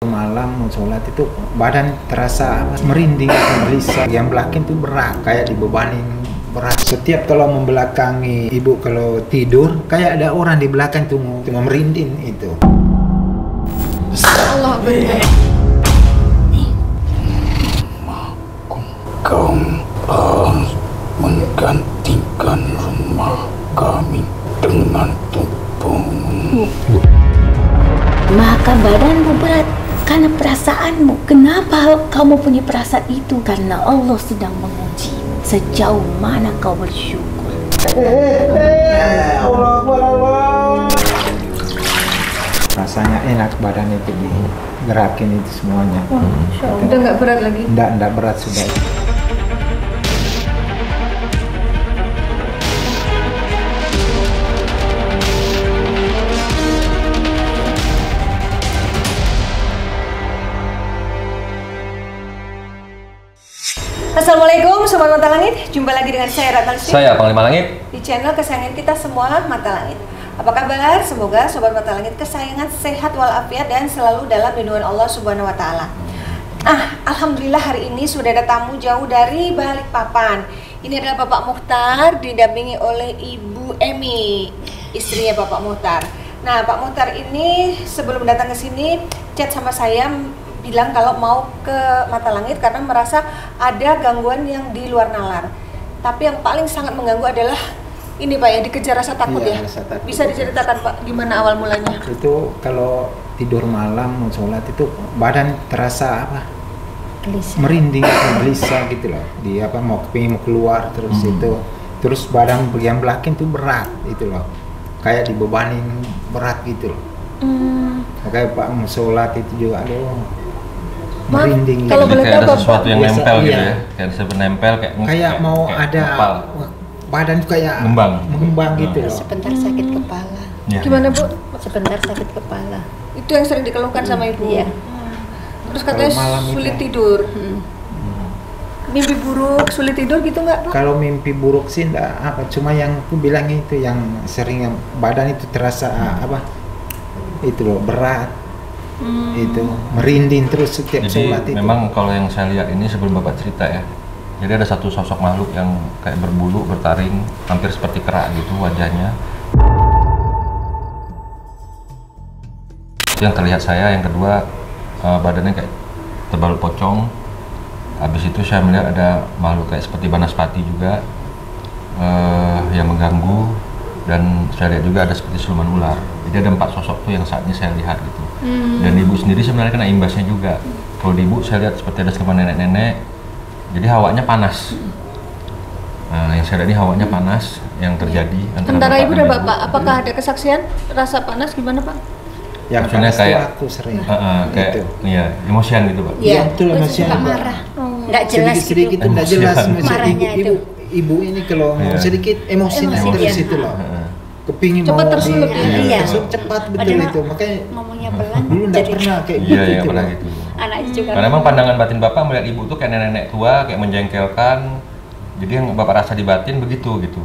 Malam mau sholat itu badan terasa merinding, gelisah. Yang belakang itu berat, kayak dibebanin berat. Setiap kalau membelakangi ibu kalau tidur, kayak ada orang di belakang tuh cuma merinding itu. Allah benar. Kau harus menggantikan rumah kami dengan tubuhmu. Maka badanmu berat karena perasaanmu. Kenapa kamu punya perasaan itu? Karena Allah sedang menguji sejauh mana kau bersyukur. Allah. Rasanya enak badan itu digerakin itu semuanya. Udah nggak berat lagi? Enggak berat sudah. Assalamualaikum Sobat Mata Langit, jumpa lagi dengan saya Ratna Listy. Saya Panglima Langit Di channel kesayangan kita semua, Mata Langit. Apa kabar? Semoga Sobat Mata Langit kesayangan sehat walafiat dan selalu dalam lindungan Allah Subhanahu wa Ta'ala. Alhamdulillah hari ini sudah ada tamu jauh dari Balikpapan. Ini adalah Bapak Muhtar didampingi oleh Ibu Emi, istrinya Bapak Muhtar. Nah, Pak Muhtar ini sebelum datang ke sini chat sama saya, bilang kalau mau ke Mata Langit karena merasa ada gangguan yang di luar nalar. Tapi yang paling sangat mengganggu adalah ini Pak ya, dikejar rasa takut ya. Rasa takut. Bisa diceritakan Pak gimana awal mulanya? Itu kalau tidur malam mau sholat itu badan terasa apa? Gelisah. Merinding, gelisah gitu loh. Di apa mau keluar terus itu. Terus badan bagian belakang itu berat itu loh. Kayak dibebanin berat gitu loh. Makanya Pak mau sholat itu juga merinding. Kalau boleh kayak tahu ada sesuatu yang biasa, nempel gitu iya. ya, kayak bisa nempel kayak mau kayak ada ngepal. badan tuh kayak mengembang gitu loh. Sebentar sakit kepala. Ya. Gimana Bu? Sebentar sakit kepala. Itu yang sering dikeluhkan sama Ibu? Iya. Terus katanya Kalau malam sulit itu. tidur. Mimpi buruk, sulit tidur gitu nggak Pak? Kalau mimpi buruk sih enggak apa, cuma yang aku bilang itu yang sering yang badan itu terasa apa? Itu loh berat. Itu merinding terus setiap Jadi sholat itu. memang kalau yang saya lihat ini sebelum Bapak cerita ya, jadi ada satu sosok makhluk yang kayak berbulu, bertaring, hampir seperti kera gitu wajahnya. Itu yang terlihat saya. Yang kedua, badannya kayak terbalut pocong. Habis itu saya melihat ada makhluk kayak seperti banaspati juga yang mengganggu, dan saya lihat juga ada seperti siluman ular. Jadi ada 4 sosok tuh yang saat ini saya lihat gitu. Dan ibu sendiri sebenarnya kena imbasnya juga. Kalau di ibu saya lihat seperti ada siluman nenek-nenek. Jadi hawanya panas. Nah, yang saya lihat ini hawanya panas yang terjadi Antara Ibu dan ibu. Bapak, apakah ada kesaksian rasa panas gimana Pak? Yang maksudnya panas kayak tuh aku sering. Kayak Itu. iya, emosian gitu Pak. Iya, betul masih suka ada. marah. Nggak jelas Sedikit gitu. enggak jelas Marahnya ibu ini kalau mau Iya. sedikit emosinya Emosi terus dia. itu loh. Kepingin Cepat mau tersulut ya? Iya. cepat betul Padahal itu. Makanya ngomongnya pelan. dulu enggak Jadi pernah kayak Iya, gitu. ya pernah loh. gitu. anaknya juga. Karena memang pandangan batin Bapak melihat ibu tuh kayak nenek-nenek tua, kayak menjengkelkan. Jadi yang Bapak rasa di batin begitu gitu.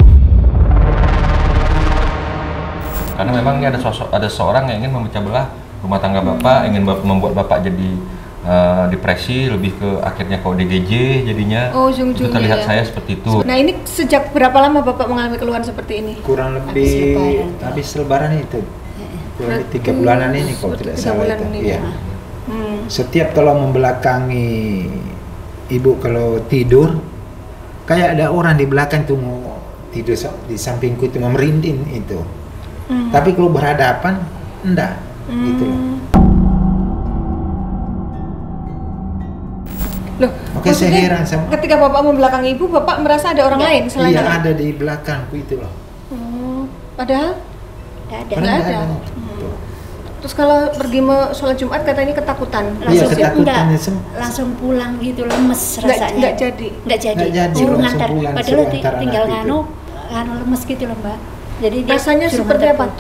Karena memang ini ada seorang yang ingin memecah belah rumah tangga Bapak, ingin membuat Bapak jadi depresi, lebih ke akhirnya ke ODGJ jadinya. Oh, Itu ujung-ujungnya terlihat ya. saya seperti itu. Nah ini sejak berapa lama Bapak mengalami keluhan seperti ini? Kurang lebih habis lebaran itu. Kurang lebih 3 bulanan ini kalau tidak 3 salah bulan itu. ini. Iya. Setiap kalau membelakangi ibu kalau tidur, kayak ada orang di belakang tuh mau tidur di sampingku itu mau merinding itu. Tapi kalau berhadapan enggak gitu loh. Loh, Makanya saya maksudnya heran sama ketika Bapak membelakangi Ibu, Bapak merasa ada orang lain selain iya Ibu? ada di belakangku itu loh. Padahal Nggak ada. Nggak ada. Tuh. terus kalau pergi mau sholat Jumat katanya ketakutan. Iya, Langsung ketakutannya langsung pulang gitu, lemes rasanya. Nggak jadi. Nggak jadi. Nggak jadi, Suruh langsung ngantar. pulang, Padahal suruh antar tinggal anak itu. nganu lemes gitu loh Mbak. Jadi dia Rasanya suruh seperti ngantar apa?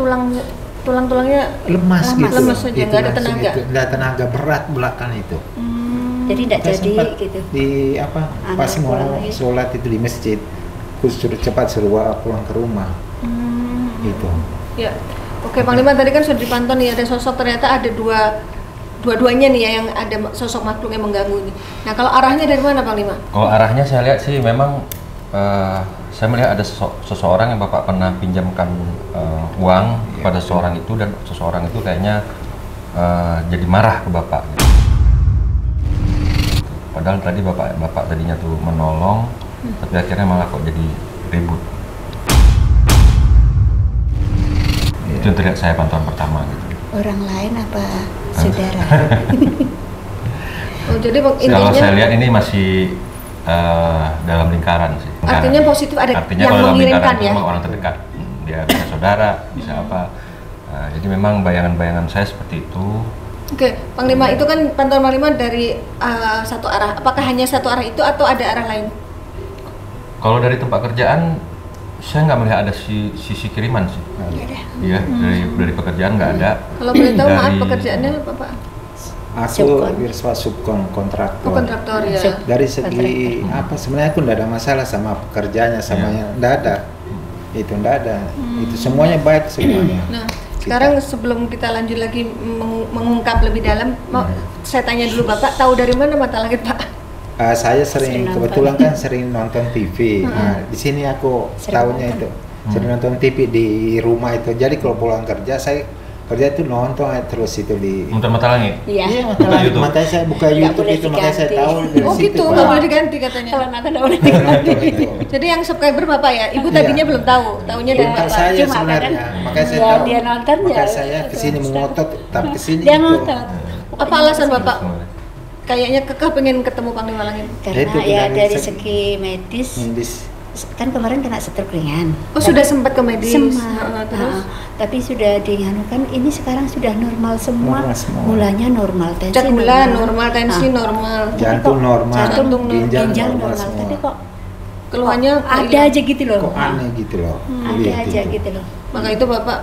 Tulang-tulangnya lemas gitu. Lemas saja, Itu nggak ada langsung tenaga. itu. Nggak tenaga berat belakang itu. Jadi nggak Saya jadi sempat gitu. di apa Antar pas mau pulang lagi. sholat itu di masjid, aku suruh cepat suruh pulang ke rumah. Gitu. Ya. Oke, Panglima tadi kan sudah dipantau nih ada sosok, ternyata ada dua-duanya nih ya yang ada sosok makhluk yang mengganggu ini. Nah kalau arahnya dari mana Panglima? Kalau arahnya saya lihat sih memang saya melihat ada seseorang yang Bapak pernah pinjamkan uang kepada seseorang itu, dan seseorang itu kayaknya jadi marah ke Bapak. Padahal tadi Bapak tadinya tuh menolong, tapi akhirnya malah kok jadi ribut. Itu yang terlihat saya pantauan pertama gitu. Orang lain apa saudara? Oh jadi Kalau intinya saya lihat ini masih dalam lingkaran sih. artinya positif, ada Artinya yang kalau dalam mengirimkan lingkaran itu ya? memang orang terdekat. Dia bisa saudara, bisa apa. Jadi memang bayangan-bayangan saya seperti itu. Oke, Panglima itu kan pantauan Panglima dari satu arah. Apakah hanya satu arah itu atau ada arah lain? Kalau dari tempat kerjaan, saya nggak melihat ada sisi kiriman sih. Iya, dari pekerjaan nggak ada. Kalau boleh tahu maaf Dari- pekerjaannya apa Pak? Aku Wirswa Subkon kontraktor. Oh kontraktor ya. Dari segi apa sebenarnya aku ndak ada masalah sama pekerjaannya, sama yang ndak ada. Itu ndak ada. Itu semuanya baik semuanya. Nah, sekarang sebelum kita lanjut lagi mengungkap lebih dalam, mau saya tanya dulu Bapak, tahu dari mana mata langit Pak? Saya sering kebetulan kan sering nonton TV. Nah, di sini aku tahunya itu. Sering nonton TV di rumah itu. Jadi kalau pulang kerja saya kerja itu nonton terus itu di Muter mata langit. Iya. makanya YouTube. makanya saya buka YouTube boleh itu, makanya saya diganti. tahu dari Oh situ. gitu, Pak. nggak boleh diganti katanya. Kalau nonton udah boleh Nonton itu. Jadi yang subscriber Bapak ya, Ibu tadinya belum tahu, tahunya dari Bukan Bapak. saya Cuma sebenarnya, kadang makanya saya ya, tahu. dia nonton ya, Makanya saya kesini mengotot, tapi kesini Dia itu. ngotot. Apa alasan Bapak? Kayaknya kekeh pengen ketemu Panglima Langit. Karena Itu ya dari dari segi- segi medis Medis. kan kemarin kena stroke ringan. Oh sudah sempat ke medis. Sempat. Terus Tapi sudah dianukan ini sekarang sudah normal semua. Normal semua. Gulanya normal, tensi cek gula normal, tensi Ah. normal. Jantung normal, Jantung ginjal ginjal normal normal. semua. Tapi kok Keluhannya ada aja gitu loh. Kok aneh gitu loh. Ada Lihat aja itu. gitu loh. Maka itu Bapak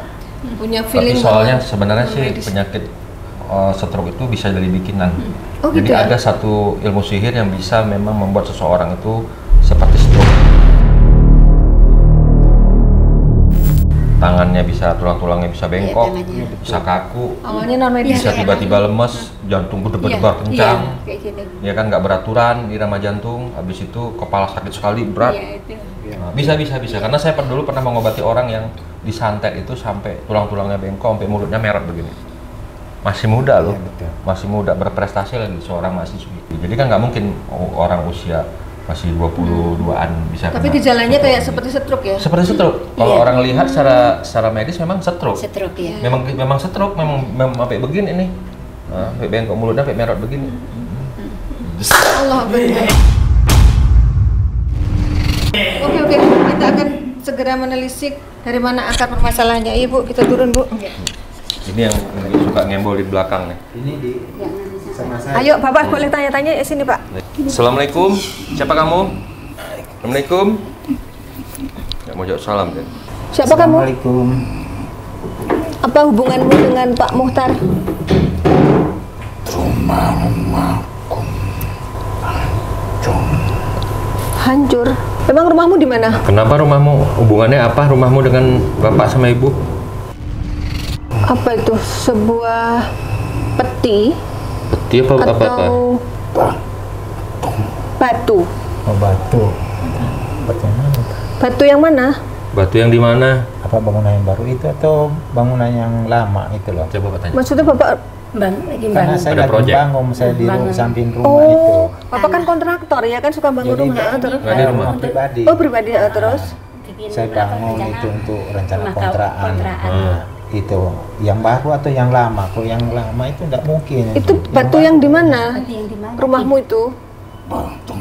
punya Tapi feeling soalnya bahwa sebenarnya sih medis. penyakit stroke itu bisa dari bikinan. Oh, Jadi gitu ya? ada satu ilmu sihir yang bisa memang membuat seseorang itu seperti stroke. Tangannya bisa, tulang-tulangnya bisa bengkok, tangannya. bisa kaku, awalnya non medis bisa ya. tiba-tiba lemes, jantung berdebar-debar kencang. Kayak gitu. Iya. Ya kan nggak beraturan irama jantung, habis itu kepala sakit sekali berat. Iya itu. Nah, bisa karena saya dulu pernah mengobati orang yang disantet itu sampai tulang-tulangnya bengkok, sampai mulutnya merah begini. Masih muda loh, Iya, betul. masih muda, berprestasi lagi seorang mahasiswi. Jadi kan nggak mungkin orang usia masih 22-an bisa. Tapi kena gejalanya stroke kayak begini. seperti stroke ya. Seperti stroke. Kalau Iya. orang lihat secara medis memang stroke. Stroke ya. Memang stroke, memang sampai begini nih. Nah, sampai bengkok mulutnya sampai merah begini. Allah Akbar. Oke, kita akan segera menelisik dari mana akar permasalahannya. Ibu, kita turun Bu. Ini yang suka ngembol di belakang nih. Ini di sama saya. Ayo Bapak boleh tanya-tanya di sini Pak. Assalamualaikum, siapa kamu? Assalamualaikum. Nggak mau jawab salam kan? Siapa kamu? Assalamualaikum. Apa hubunganmu dengan Pak Muhtar? Rumah-rumahku hancur. Hancur. Memang rumahmu di mana? Kenapa rumahmu? Hubungannya apa rumahmu dengan bapak sama ibu? Apa itu? Sebuah peti Peti apa? atau batu? Oh, batu. Bagaimana? Batu yang mana? Batu yang di mana? Apa bangunan yang baru itu atau bangunan yang lama itu loh? Coba Pak tanya. Maksudnya Bapak Lagi Karena bangun. saya Ada lagi project. bangun, saya di Bangun. samping rumah itu. Oh, Bapak kan kontraktor ya kan suka bangun rumah. Terus? Nggak di rumah. pribadi. Oh pribadi terus? Bikin Saya bangun itu untuk rencana rumah kontrakan. kontrakan. Itu yang baru atau yang lama? Kalau yang lama itu enggak mungkin. Itu batu yang di mana? Batu yang di mana? Rumahmu itu? Batu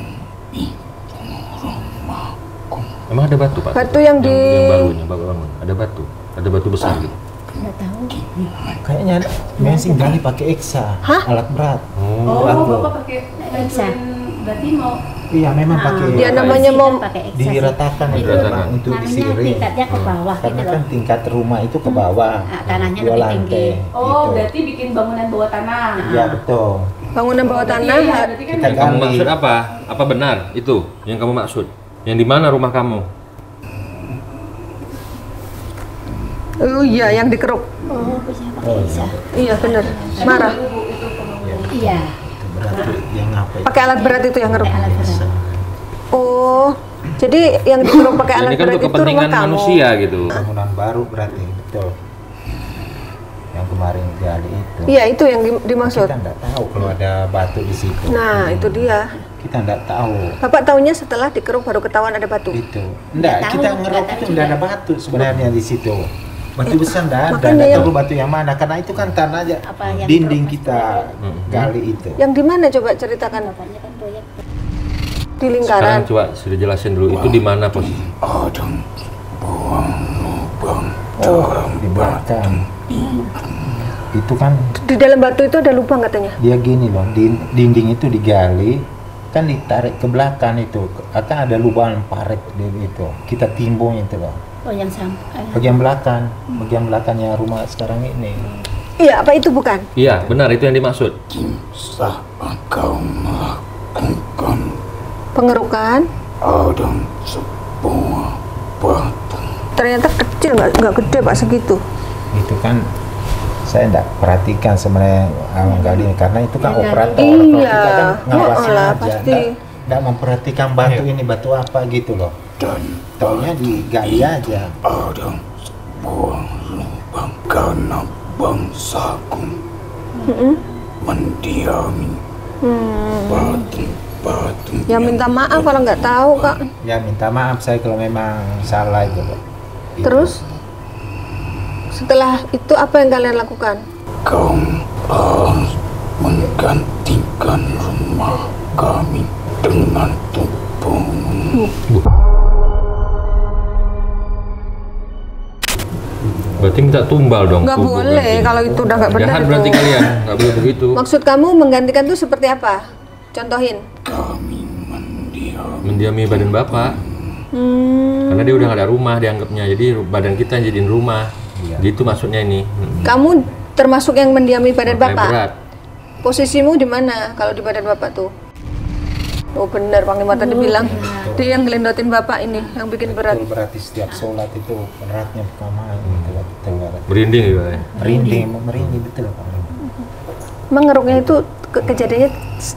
Emang ada batu Pak? Batu yang di- yang barunya, bangun. Ada batu. Ada batu besar gitu. Nggak tahu. Kayaknya memang sih gali pakai eksa, Hah? alat berat. Oh. Batu. Eksa. Berarti mau Iya, memang pakai. Dia namanya mau pakai eksa sih. diratakan itu Diratakan. Pak, untuk Namanya disiring. tingkatnya ke bawah gitu Karena loh. kan tingkat rumah itu ke bawah. Tanahnya Dua lebih lantai. tinggi. oh gitu. berarti bikin bangunan bawah tanah. Iya, betul. bangunan bawah tanah? Iya, berarti kan Kita Yang kamu gali. maksud apa? Apa benar itu yang kamu maksud? Yang di mana rumah kamu? Oh iya, yang dikeruk. Oh, bisa pakai Oh, eksa. Iya benar. Marah. Bu, itu Iya. Itu berat yang apa? Pakai alat berat itu yang ngeruk. Pakai alat berat. Oh, jadi yang dikeruk pakai alat Ini kan berat untuk itu rumah kepentingan kamu. manusia gitu. Bangunan baru berarti, betul. Yang kemarin gali itu. Iya, itu yang dimaksud. Kita nggak tahu kalau ada batu di situ. Nah, itu dia. Kita nggak tahu. Bapak taunya setelah dikeruk baru ketahuan ada batu. Itu. Enggak, Nggak kita tahu, ngerok nggak itu tahu nggak ada juga. batu sebenarnya di situ. Batu besar nggak ada, makanya nggak yang- tahu batu yang mana. Karena itu kan tanah aja Apa yang dinding kerok kita gali itu. Yang di mana coba ceritakan? Bapaknya kan proyek. Di Sekarang lingkaran. coba sudah jelasin dulu itu di mana posisi. Ada buang lubang Oh, di belakang. Itu kan Di dalam batu itu ada lubang katanya. dia gini loh, dinding itu digali, kan ditarik ke belakang itu, akan ada lubang parit di itu. Kita timbun itu loh. Oh, yang sampai. Bagian belakangnya rumah sekarang ini. Iya, apa itu bukan? Iya, benar itu yang dimaksud. Sah engkau melakukan Pengerukan. ada sebuah batu Ternyata kecil, nggak gede Pak segitu. Itu kan saya enggak perhatikan sebenarnya Abang Gali karena itu kan Ya, operator. iya. Kalau kita kan ngawasin lah, aja, pasti. enggak memperhatikan batu ini batu apa gitu loh. dan Taunya digali aja. ada sebuah lubang karena bangsaku mendiami batu-batu Ya minta maaf kalau nggak tahu Kak. Ya minta maaf saya kalau memang salah itu loh. Gitu. Terus setelah itu apa yang kalian lakukan? kau harus menggantikan rumah kami dengan tubuhmu. Berarti minta tumbal dong. Nggak tubuh boleh, ganti. kalau itu udah nggak benar Jahat itu. berarti kalian, nggak boleh begitu. Maksud kamu menggantikan itu seperti apa? Contohin. Kami mendiami Mendiami badan bapak. Karena dia udah nggak ada rumah dianggapnya, jadi badan kita yang jadiin rumah. Iya. Gitu maksudnya ini. Kamu termasuk yang mendiami badan Makanya Bapak? berat. Posisimu di mana kalau di badan Bapak tuh? Oh benar, Panglima tadi bilang dia yang gelendotin Bapak ini, yang bikin berat. Betul, berarti setiap sholat itu beratnya pertama gitu loh, betul berat. Merinding juga ya. Merinding betul Pak. Emang ngeruknya itu kejadiannya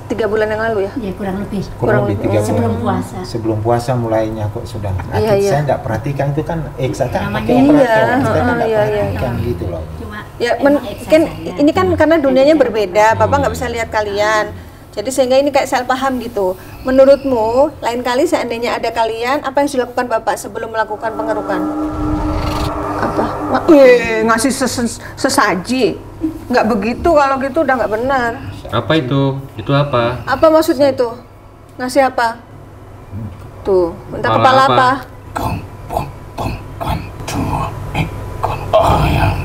3 bulan yang lalu ya? Ya kurang lebih. Kurang lebih 3 bulan. Sebelum puasa. Sebelum puasa mulainya kok sudah. Iya, iya. Saya enggak perhatikan itu kan kan Namanya pakai operator. iya, Kita kan enggak iya, iya. perhatikan gitu loh. Cuma Ya, emang eksa kan saya. ini kan karena dunianya berbeda, Bapak nggak bisa lihat kalian. Jadi sehingga ini kayak salah paham gitu. Menurutmu, lain kali seandainya ada kalian, apa yang sudah dilakukan Bapak sebelum melakukan pengerukan? Apa? Ngasih sesaji? Nggak begitu, kalau gitu udah nggak benar. Apa itu? Itu apa? Apa maksudnya itu? Ngasih apa? Tuh, minta Kepala kepala apa? apa? kau potongkan 2 ekor ayam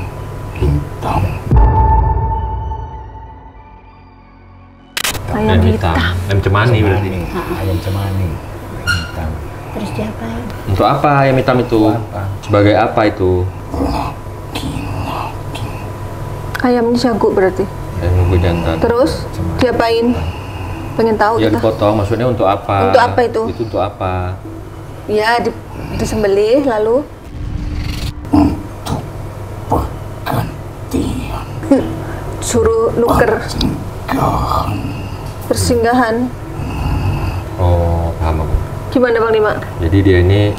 hitam. Ayam hitam. Ayam cemani berarti. Ayam cemani. Hitam. Terus diapain? Untuk apa ayam hitam itu? Apa? Sebagai apa itu? Ayamnya jago berarti. Ayam nunggu jantan. Terus diapain? Pengen tahu Ya kita. dipotong, maksudnya untuk apa? Untuk apa itu? Itu untuk apa? Ya, disembelih lalu Pergantian suruh nuker persinggahan. Oh, paham aku. Gimana Bang Lima? Jadi dia ini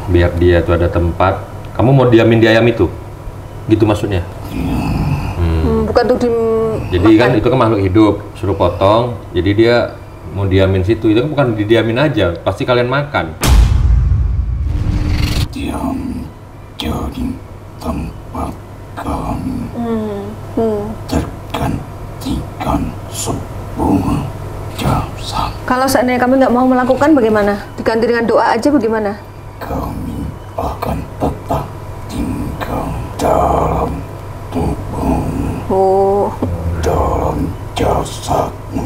biar dia tuh ada tempat. Kamu mau diamin di ayam itu? Gitu maksudnya? Bukan tuh di Jadi kan itu kan makhluk hidup, suruh potong. Jadi dia mau diamin situ. Itu kan bukan didiamin aja, pasti kalian makan. diam jadi tempat kami tergantikan sebuah jasad. Kalau seandainya kami nggak mau melakukan bagaimana? Diganti dengan doa aja bagaimana? Kami akan tetap tinggal dalam tubuhmu, Oh, dalam jasadmu.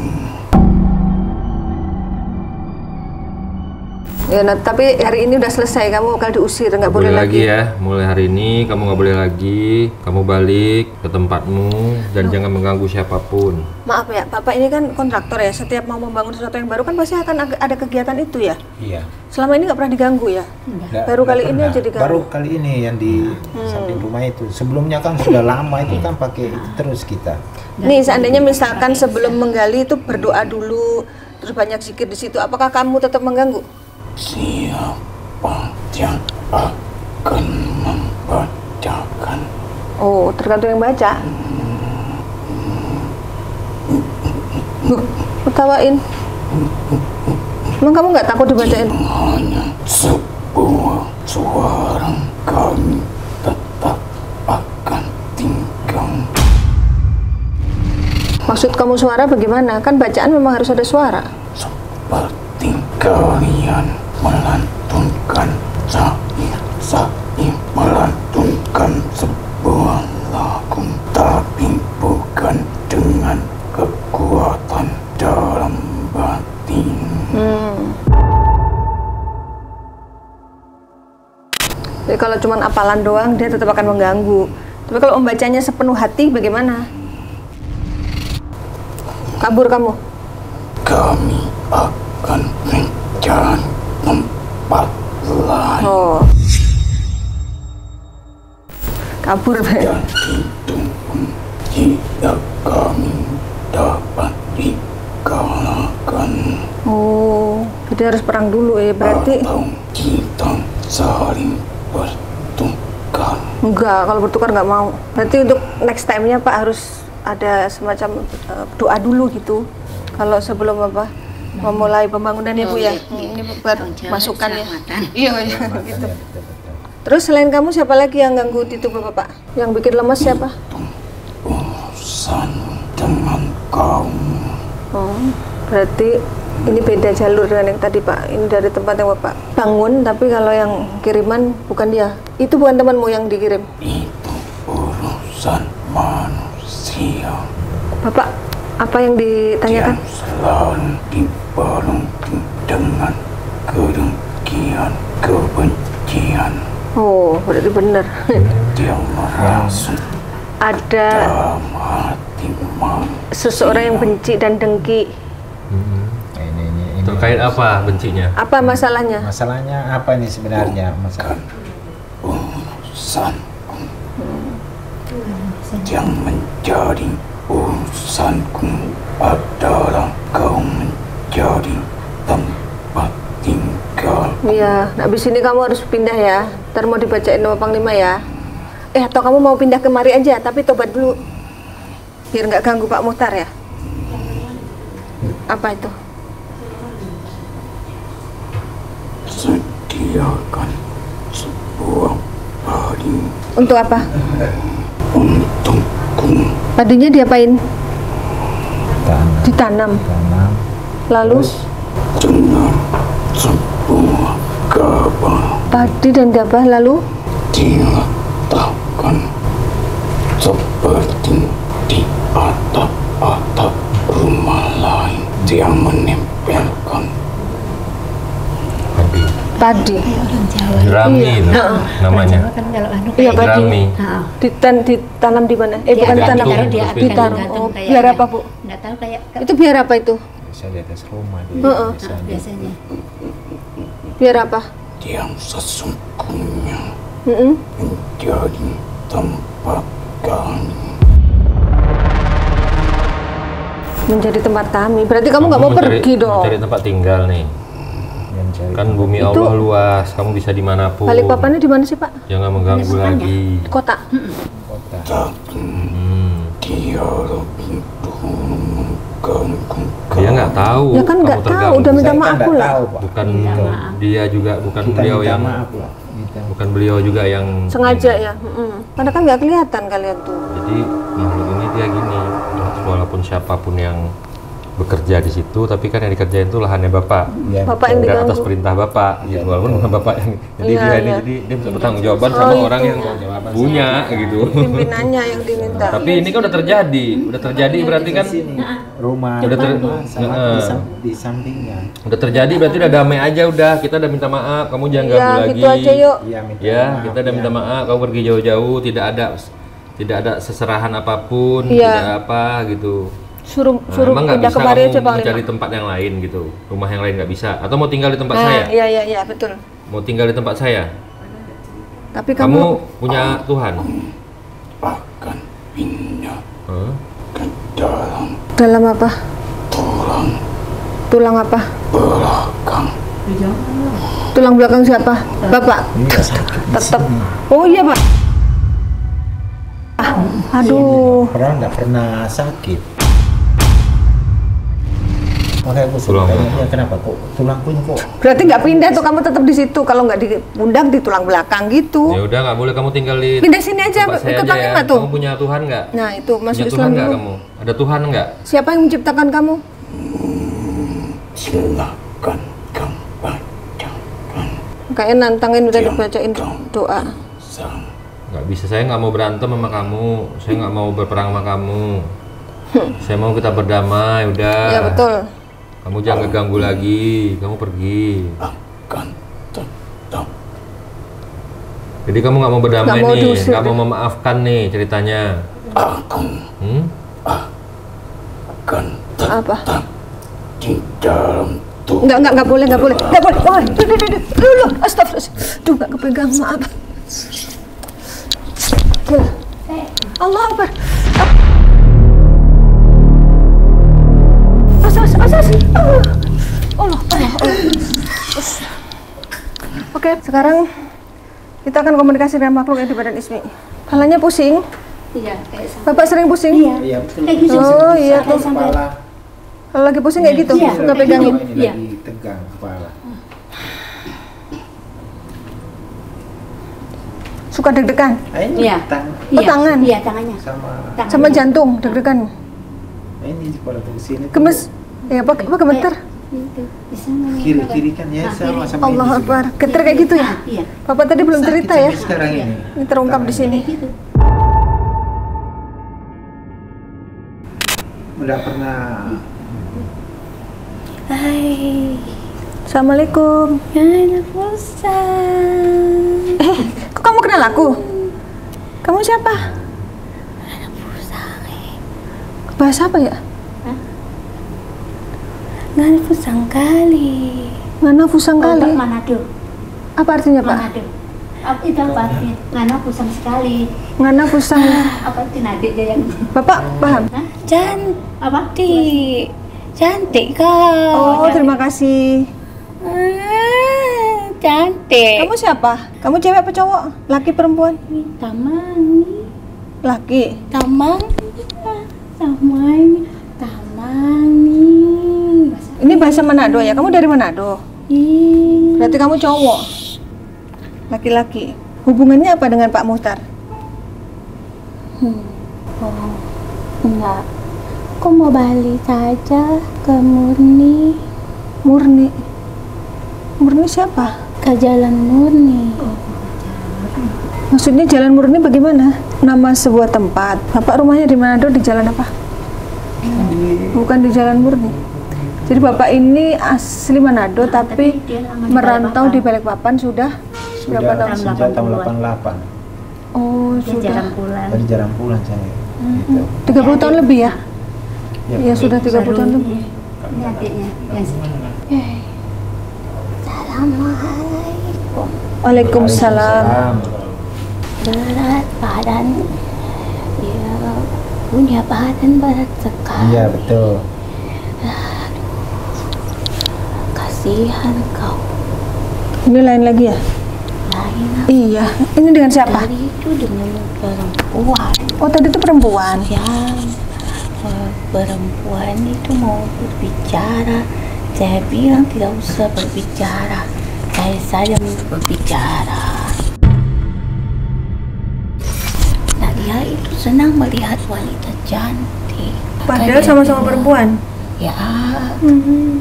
Ya, nah, tapi hari ini udah selesai, kamu bakal diusir, nggak boleh lagi. Ya. Mulai hari ini kamu nggak boleh lagi. Kamu balik ke tempatmu dan jangan mengganggu siapapun. Maaf ya, Bapak ini kan kontraktor ya. Setiap mau membangun sesuatu yang baru kan pasti akan ada kegiatan itu ya. Iya. Selama ini nggak pernah diganggu ya. Baru kali ini aja diganggu. Baru kali ini yang di samping rumah itu. Sebelumnya kan sudah lama itu kan pakai itu terus kita. Nih, seandainya misalkan sebelum menggali itu berdoa dulu, terus banyak zikir di situ. Apakah kamu tetap mengganggu? Siapa yang akan membacakan? Oh, tergantung yang baca. Ketawain. Emang kamu nggak takut dibacain? Hanya sebuah suara, kami tetap akan tinggal. Maksud kamu suara bagaimana? Kan bacaan memang harus ada suara. Seperti kalian melantunkan syair, melantunkan sebuah lagu, tapi bukan dengan kekuatan dalam batin. Jadi kalau cuma hafalan doang dia tetap akan mengganggu. Tapi kalau membacanya sepenuh hati bagaimana? Kabur kamu? Kami akan mencari tempat lain. Oh. Kabur. Dan itu pun jika kami dapat dikalahkan. Oh, jadi harus perang dulu ya berarti. Atau kita saling bertukar. Enggak, kalau bertukar nggak mau. Berarti untuk next time-nya Pak harus ada semacam doa dulu gitu. Kalau sebelum apa memulai pembangunan ya Bu ya. Ini buat masukan ya. Iya gitu. Terus selain kamu siapa lagi yang ganggu di tubuh Bapak? Yang bikin lemas siapa? Urusan dengan kaum. Oh, berarti ini beda jalur dengan yang tadi Pak. Ini dari tempat yang Bapak bangun, tapi kalau yang kiriman bukan dia. Itu bukan temanmu yang dikirim. Itu urusan manusia. Bapak, apa yang ditanyakan? Yang selalu dibalungi dengan kedengkian, kebencian. Oh, berarti benar. Dia merasuk Ada dalam hati manusia. seseorang yang benci dan dengki. Nah, ini. Terkait apa bencinya? Apa masalahnya? Masalahnya apa nih sebenarnya? Masalah. Urusanku yang menjadi urusanku adalah kau menjadi tempat tinggal. Iya, habis ini kamu harus pindah ya. Ntar mau dibacain nama Panglima ya. Atau kamu mau pindah kemari aja, tapi tobat dulu. Biar nggak ganggu Pak Muhtar ya. Apa itu? Sediakan sebuah padi Untuk apa? untukku. Padinya diapain? Tanam. Ditanam. Tanam. Lalu Dengan sebuah kabar padi dan gabah lalu diletakkan seperti di atap-atap rumah lain. Dia menempelkan padi. Jerami Iya. itu namanya. Iya, padi. Jerami. Ditanam di mana? Bukan ditanam. Ditaruh. Oh, biar apa Bu? Nggak tahu kayak Itu biar apa itu? Bisa di atas rumah dia. biasanya. Biar apa? yang sesungguhnya Mm-mm. menjadi tempat kami. Menjadi tempat kami. Berarti kamu nggak mau pergi dong? Cari tempat tinggal nih. Yang cari. Kan bumi Itu- Allah luas, kamu bisa dimanapun. Balik papannya di mana sih Pak? Jangan mengganggu lagi. Di kota. Kota. Tapi dia lebih dulu mengganggu Dia nggak tahu. Ya kan kamu nggak tahu. terganggu. Udah minta Saya kan maaf nggak pula. tahu, Pak. Bukan Gitu. dia juga, bukan Kita beliau minta yang, maaf lah. Kita. bukan beliau juga yang Sengaja ya. Karena kan nggak kelihatan kalian tuh. Jadi makhluk ini dia gini, walaupun siapapun yang bekerja di situ, tapi kan yang dikerjain itu lahannya bapak. Ya, Bapak yang Dan diganggu. atas perintah bapak, gitu. Walaupun bukan bapak yang jadi Iya, dia ini iya. jadi dia bisa bertanggung jawaban sama gitu. orang yang punya gitu. Pimpinannya yang diminta. Tapi ini kan udah terjadi berarti kan rumah Udah ter- sangat Heeh. di sampingnya. udah terjadi berarti udah damai aja udah. Kita udah minta maaf, kamu jangan Ya ganggu lagi. gitu aja yuk. Iya, minta Ya, maaf, kita udah ya. minta maaf, kamu pergi jauh-jauh, tidak ada seserahan apapun, Iya. tidak apa gitu. Suruh Nah, emang nggak pindah bisa kemari aja kamu Bang mencari Lima. tempat yang lain gitu, rumah yang lain nggak bisa, atau mau tinggal di tempat Nah, saya? iya betul. Mau tinggal di tempat saya? Tapi Kamu kamu punya Tuhan? akan pindah Hah? ke dalam dalam apa? tulang Tulang apa? belakang. Tulang belakang siapa? Bapak. Ini nggak sakit di Tetap. sini. Oh iya Pak. Aduh. Orang nggak pernah sakit. Makanya aku Tulang. tanya kenapa kok tulangku ini kok Berarti nggak pindah tuh, kamu tetap di situ. Kalau nggak di pundak di tulang belakang gitu. Ya udah nggak boleh kamu tinggal di Pindah sini aja tempat saya ke aja Bang ya. Lima tuh. Kamu punya Tuhan nggak? Nah itu Punya masuk Tuhan Islam nggak dulu. kamu? Ada Tuhan nggak? Siapa yang menciptakan kamu? Silakan kau bacakan Kayaknya nantangin udah dibacain doa. sang Nggak bisa, saya nggak mau berantem sama kamu, saya nggak mau berperang sama kamu. Saya mau kita berdamai, udah. Ya betul. Kamu jangan ganggu lagi, kamu pergi. akan tetap Jadi kamu nggak mau berdamai Nggak mau nih, diusir. nggak mau memaafkan nih ceritanya. aku Hmm? akan Apa? tetap di dalam tubuh. Nggak boleh. Oh, dulu, astagfirullah. Duh, nggak kepegang, maaf. Allah Akbar. Asas. Allah. Oke, sekarang kita akan komunikasi dengan makhluk yang di badan Ismi. Kepalanya pusing. Iya, kayak sama. Bapak sering pusing? iya betul. Kayak gitu. Oh iya tuh. Kepala Kalau lagi pusing kayak gitu, Iya, suka kayak pegangin. gitu. ini Iya. lagi tegang kepala. Suka deg-degan. Ini Iya. Oh, tangan. Iya, tangannya. sama Sama jantung, deg-degan. ini kepala ke sini tuh Gemes. Ya, apa gemeter? Itu, di sana. kiri kan ya Nah, sama kiri. sama Allah ini juga. Akbar. Geter kayak gitu ya? Iya. Bapak tadi belum Sakit cerita sampai ya? sekarang ini. Ini terungkap di sini. Gitu. Udah pernah Hai, Assalamualaikum. anak pusang. Kok kamu kenal aku? Kamu siapa? Bahasa apa ya? Anak pusang kali. Ngana Fusang Oh, kali. Manado. Apa artinya Pak? Manado. Itu apa artinya? Ngana pusang sekali. Ngana Fusang. Apa itu nadik dia yang Bapak paham? Cantik, apa? cantik kau. Oh, terima kasih. Cantik. Kamu siapa? Kamu cewek apa cowok? Laki perempuan? Tamang, Laki. tamang, tamang, tamang nih. Ini bahasa Manado ya? Kamu dari Manado? Ih, Berarti kamu cowok. Laki-laki. Hubungannya apa dengan Pak Muhtar? oh, enggak. Aku mau balik saja ke Murni, Murni. Murni siapa? ke Jalan Murni. Maksudnya Jalan Murni bagaimana? Nama sebuah tempat. Bapak rumahnya di Manado di jalan apa? Bukan di Jalan Murni. Jadi Bapak ini asli Manado tapi dia lama di merantau di Balikpapan. Balikpapan sudah berapa sudah tahun? sejak tahun 80-an. 88. Oh, Dia sudah jarang pulang. Tadi jarang pulang saya. Gitu. 30 tahun lebih ya? Ya, Ya sudah 30 tahun lebih. Ini adiknya yang Assalamualaikum. Waalaikumsalam. Berat badan. Ya, punya badan berat sekali. Iya betul. Kasihan kau. Ini lain lagi ya? Lain Iya. Ini dengan siapa? tadi itu dengan perempuan. Oh, tadi itu perempuan. Yang perempuan itu mau berbicara. Saya bilang tidak usah berbicara. Saya saja mau berbicara. Nah, dia itu senang melihat wanita cantik. Padahal Maka dia sama-sama bilang, perempuan. Ya,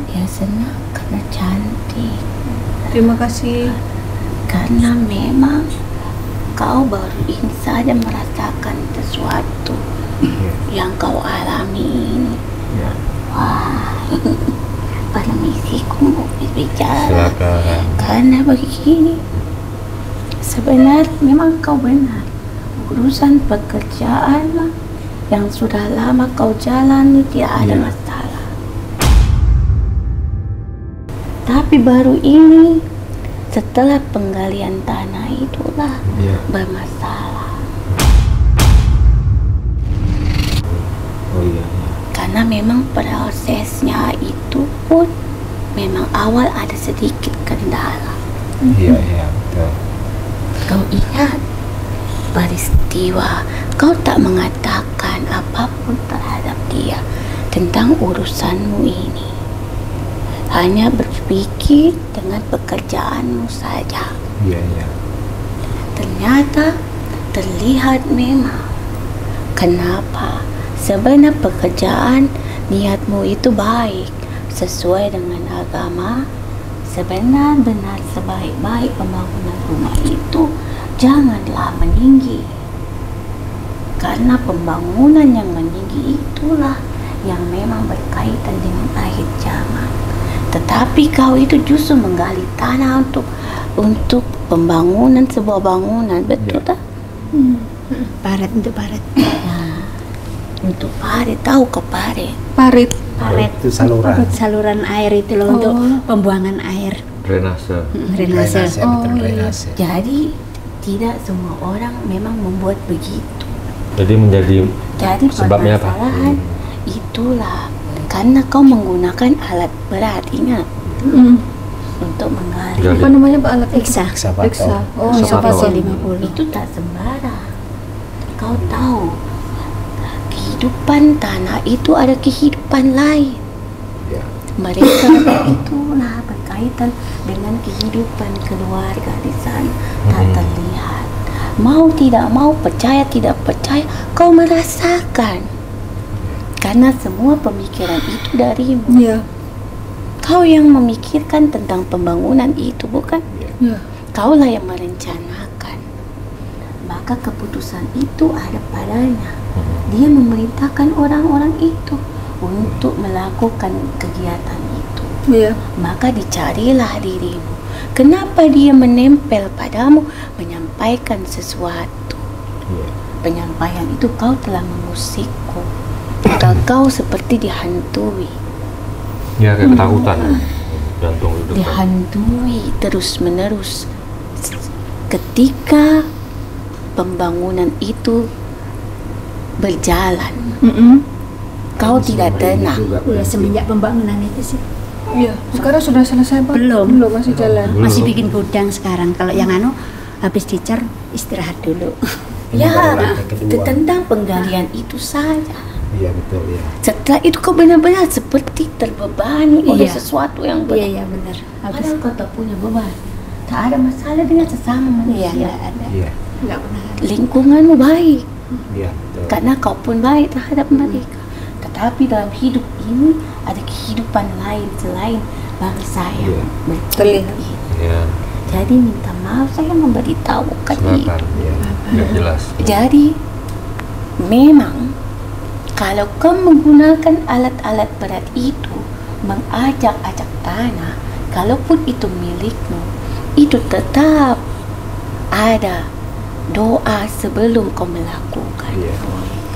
ya senang karena cantik. Terima kasih. Karena memang kau baru ini saja merasakan sesuatu yang kau alami ini. Wah, permisi, ku mau bicara. Silakan. Karena begini, sebenarnya memang kau benar. Urusan pekerjaan lah yang sudah lama kau jalani tidak ada masalah. Tapi baru ini setelah penggalian tanah itulah bermasalah. Oh iya. Karena memang prosesnya itu pun memang awal ada sedikit kendala. Iya, iya, betul. Kau ingat peristiwa kau tak mengatakan apapun terhadap dia tentang urusanmu ini. Hanya berpikir dengan pekerjaanmu saja. Iya, iya. Ternyata terlihat memang kenapa sebenarnya pekerjaan niatmu itu baik sesuai dengan agama. Sebenar-benar sebaik-baik pembangunan rumah itu janganlah meninggi, karena pembangunan yang meninggi itulah yang memang berkaitan dengan akhir zaman. Tetapi kau itu justru menggali tanah untuk pembangunan sebuah bangunan, betul tak? Paret untuk paret. Nah, untuk parit, tahu ke parit? Parit. Paret Itu saluran. saluran air itu loh, untuk pembuangan air. Drainase. Drainase. Betul, drainase. Jadi tidak semua orang memang membuat begitu. Jadi menjadi Jadi sebabnya apa? permasalahan itulah karena kau menggunakan alat berat, ingat, untuk menggali. Gali. Apa namanya Pak alat Iksa. Iksa. Oh, Ekskavator. ekskavator. Itu tak sembarang. Kau tahu kehidupan tanah itu ada kehidupan lain. Ya. Mereka itulah berkaitan dengan kehidupan keluarga di sana, tak terlihat. Mau tidak mau, percaya tidak percaya, kau merasakan. Karena semua pemikiran itu darimu. Iya. Kau yang memikirkan tentang pembangunan itu, bukan? Iya. Kaulah yang merencanakan. Maka keputusan itu ada padanya. Dia memerintahkan orang-orang itu untuk melakukan kegiatan itu. Iya. Maka dicarilah dirimu. Kenapa dia menempel padamu menyampaikan sesuatu? Iya. Penyampaian itu kau telah mengusikku. Maka kau seperti dihantui. Ya kayak ketakutan. Jantung itu. Dihantui terus-menerus. Ketika pembangunan itu berjalan, kau tidak tenang. Ya, semenjak pembangunan itu sih. Iya. Sekarang sudah selesai Pak? Belum. Belum, masih jalan. Masih bikin gudang sekarang. Kalau yang habis dicer istirahat dulu. Ini Ya, baru lantai kedua. tentang penggalian itu saja. Iya, betul ya. Setelah itu kau benar-benar seperti terbebani oleh Iya. sesuatu yang berat. Iya, benar. Habis Padahal kau tak punya beban. Tak ada masalah dengan sesama iya, manusia. enggak ada. Iya. Enggak pernah ada. Lingkunganmu baik, Iya, betul. karena kau pun baik terhadap mereka. Tetapi dalam hidup ini ada kehidupan lain selain bangsa yang Iya. berkulit ini. Ya, Jadi minta maaf saya memberitahukan ini. silakan. Iya. Nggak jelas. Jadi memang kalau kau menggunakan alat-alat berat itu mengajak-ajak tanah, kalaupun itu milikmu, itu tetap ada doa sebelum kau melakukan, Iya.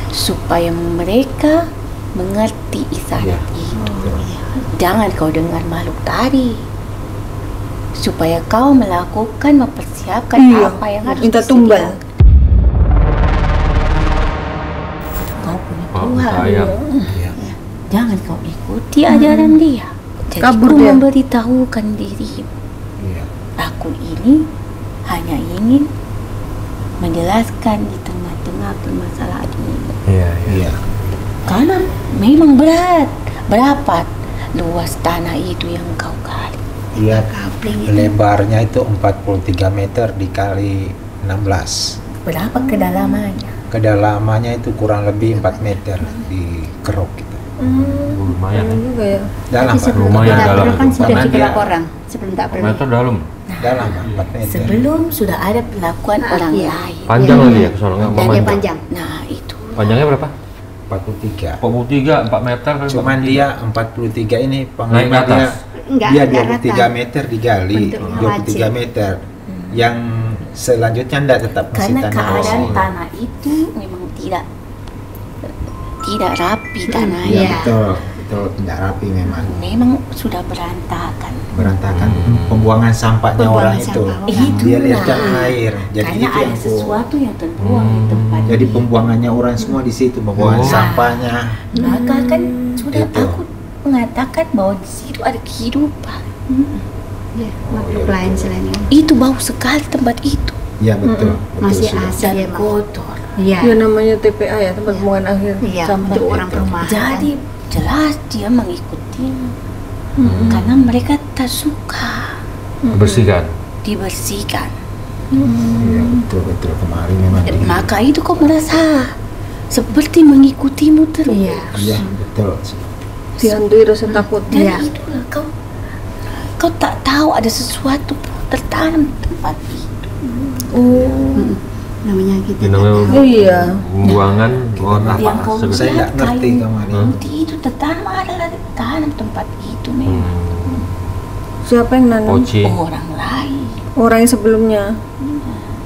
supaya mereka mengerti isyarat Iya. itu. Jangan kau dengar makhluk tadi, supaya kau melakukan, mempersiapkan Iya. apa yang harus Minta tumbal. disediakan. Kau punya Maaf, Tuhan. sayang. Iya. Jangan kau ikuti ajaran dia. Jadi Kabur kau dia. memberitahukan dirimu. Iya. Aku ini hanya ingin menjelaskan di tengah-tengah permasalahan ini. Iya, Iya. Karena memang berat. Berapa luas tanah itu yang kau gali? Iya. Kapling itu. Lebarnya itu 43 meter dikali 16. Berapa kedalamannya? Kedalamannya itu kurang lebih 4 meter di keruk gitu. Lumayan ya. juga ya. Dalam Tapi Pak. sebelum Rumah yang tak dalam perlu kan itu. sudah Karena dibelak dia- orang sebelum tak perlu. Meter dalam. Dalam Pak, 4 meter. Sebelum sudah ada pengakuan orang iya. lain. Panjang lagi ya kesono nggak? Dan dia Panjang. panjang. Nah itu. Panjangnya berapa? 43. 43, 4 meter kan? Cuman dia 43 ini Naik ke panglima atas. dia. Enggak, Dia enggak 23 rata. meter digali, Bentuknya 23 lancip. meter. Yang selanjutnya enggak tetap masih Karena tanah keadaan kosong. tanah itu memang tidak rapi tanahnya. Iya Iya. betul tidak rapi memang. Memang sudah berantakan. Berantakan pembuangan sampahnya Pembuangan orang itu. sampah Itulah. Dia lihatkan air. Jadi Karena itu ada yang sesuatu yang terbuang di tempat Jadi itu. pembuangannya orang semua di situ, pembuangan Oh. sampahnya. Maka kan sudah Itu. aku mengatakan bahwa di situ ada kehidupan. Ya, makhluk lain selain ini. Itu bau sekali tempat itu. Iya betul. betul Masih sudah. asal Dan ya, Mak. kotor. Iya. Ya namanya TPA ya, tempat pembuangan akhir. Iya, sampah. untuk orang perumahan. Jadi jelas dia mengikutimu. Karena mereka tak suka Bersihkan. dibersihkan. Iya betul betul kemarin memang. Maka itu kau merasa seperti mengikutimu terus. Iya. Iya betul. Dihantui rasa takut. Dan Iya. itulah kau tak tahu ada sesuatu tertanam di tempat itu. Oh, Namanya kita. Ini namanya oh iya. pembuangan otak Yang kau sebetulnya. Saya nggak lihat ngerti kayu kemarin. putih itu tertanam adalah tertanam tempat itu memang. Siapa yang nanam? Poci. Orang lain. Orang yang sebelumnya.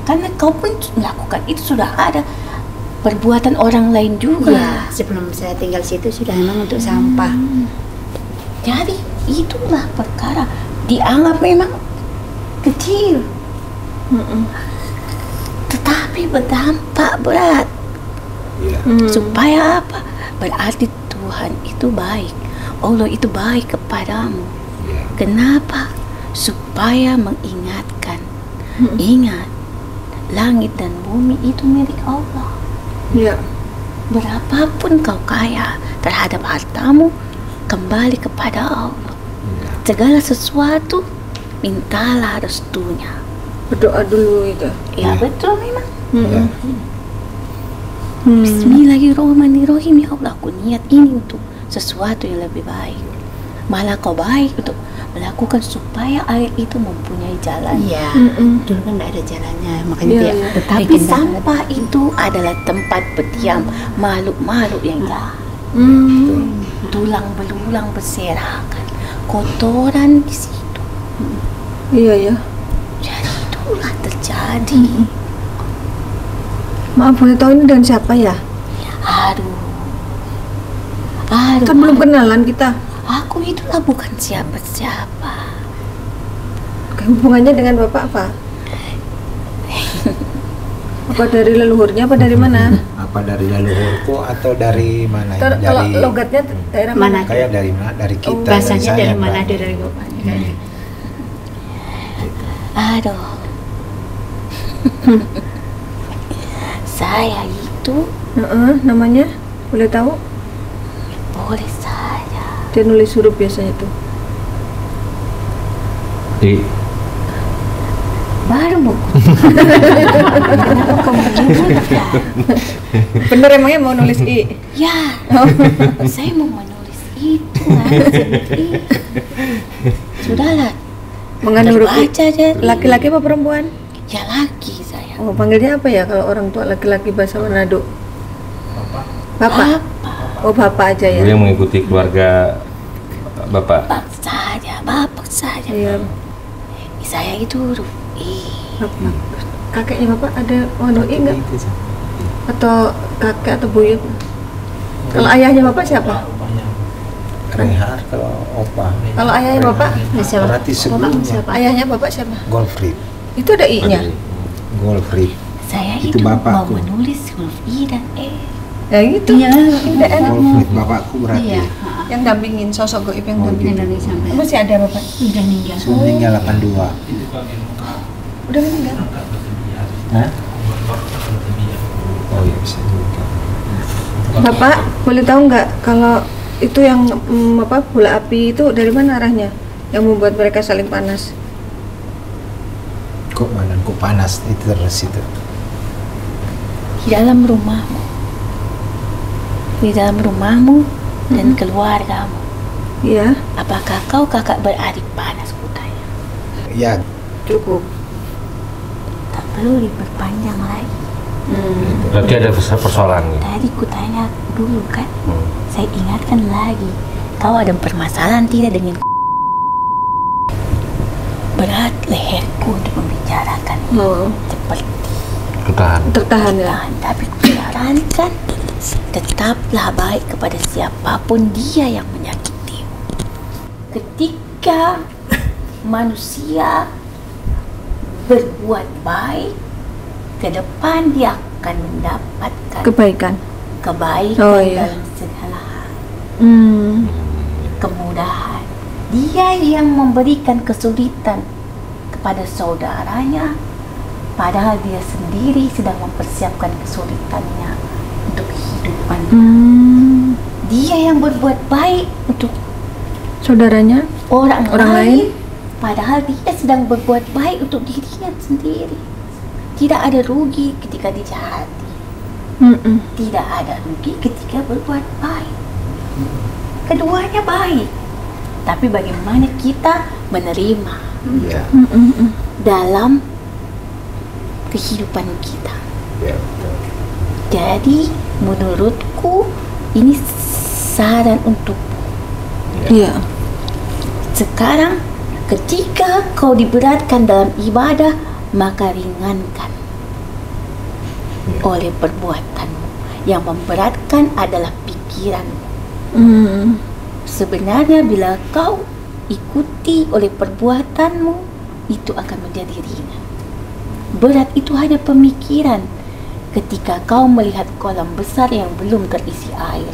Karena kau pun melakukan itu sudah ada perbuatan orang lain juga. Iya, sebelum saya tinggal situ sudah memang untuk sampah. Jadi itulah perkara dianggap memang kecil, tetapi berdampak berat. Iya. Supaya apa? Berarti Tuhan itu baik, Allah itu baik kepadamu. Iya. Kenapa? Supaya mengingatkan, ingat, langit dan bumi itu milik Allah. Iya. Berapapun kau kaya terhadap hartamu, kembali kepada Allah. Segala sesuatu mintalah restunya. Berdoa dulu itu. Ya betul memang. Iya. Bismillahirrahmanirrahim. Ya Allah, aku niat ini untuk sesuatu yang lebih baik. Malah kau baik untuk melakukan supaya air itu mempunyai jalan. Iya. Dulu kan tidak ada jalannya, makanya Iya, dia. iya. Tetapi bikin darat. sampah itu adalah tempat berdiam makhluk-makhluk yang jahat. Tulang belulang berserakan, kotoran di situ. Iya ya. Jadi itulah terjadi. Maaf boleh tahu ini dengan siapa ya? Aduh, Kan belum kenalan kita. aku itulah bukan siapa-siapa. Hubungannya dengan bapak apa? Apa dari leluhurnya? Apa dari mana? Apa dari leluhurku atau dari mana? Kalau Dari logatnya daerah mana? Mana? kayak dari mana? Dari kita. Bahasanya dari saya, mana? Pak. Dari bapaknya. Dari. Aduh. Saya itu Namanya boleh tahu? boleh saja. Dia nulis huruf biasanya itu. Baru buku. Kenapa kau menyebutkan? Bener emangnya mau nulis I? Ya, saya mau menulis itu. I. Sudahlah, Mengandung huruf I. terbaca aja. Laki-laki apa perempuan? Ya laki saya. Oh, panggilnya apa ya kalau orang tua laki-laki bahasa Manado? Bapak. Oh, bapak aja ya. Beliau mengikuti keluarga bapak. Bapak saja. Iya. Saya itu huruf I. Bapak. Kakeknya bapak ada Wano I enggak? Itu sih. Atau kakek atau buyut? Kalau ayahnya bapak siapa? Rehar kalau opa. Kalau ayahnya bapak? Siapa? Berarti sebelumnya. Siapa? Ayahnya bapak siapa? Golfrit. Itu ada I-nya. Golfrit. Saya Itu itu mau bapakku. menulis huruf I dan E. Ya gitu. Iya. Tidak enak. Golfrit bapakku berarti. Iya. Yang dampingin sosok goib yang Oh, dampingin. Indonesia sampai Masih ada bapak? udah meninggal. Suaminya 82. Udah meninggal. Hah? Oh iya bisa juga. Bapak boleh tahu nggak kalau itu yang apa bola api itu dari mana arahnya yang membuat mereka saling panas? Kok badanku panas itu terus itu. Di dalam rumahmu. Di dalam rumahmu dan keluargamu. Iya. Apakah kau kakak beradik panas, kutanya? Ya, Cukup. Tak perlu diperpanjang lagi. Berarti ada persoalan gitu. Tadi kutanya dulu kan, saya ingatkan lagi. Kau ada permasalahan tidak dengan berat leherku untuk membicarakan seperti Tertahan ya. tapi kusarankan tetaplah baik kepada siapapun dia yang menyakitimu. Ketika manusia berbuat baik, ke depan dia akan mendapatkan Kebaikan. kebaikan Oh, iya. dalam segala hal, kemudahan. Dia yang memberikan kesulitan kepada saudaranya, padahal dia sendiri sedang mempersiapkan kesulitannya untuk kehidupan. Dia yang berbuat baik untuk Saudaranya. orang Orang lain, padahal dia sedang berbuat baik untuk dirinya sendiri. Tidak ada rugi ketika dijahati, tidak ada rugi ketika berbuat baik. Keduanya baik, tapi bagaimana kita menerima ya, dalam kehidupan kita. ya, betul. Jadi menurutku ini saran untuk Iya. sekarang, ketika kau diberatkan dalam ibadah, maka ringankan oleh perbuatanmu. Yang memberatkan adalah pikiranmu. Sebenarnya bila kau ikuti oleh perbuatanmu, itu akan menjadi ringan. Berat itu hanya pemikiran ketika kau melihat kolam besar yang belum terisi air.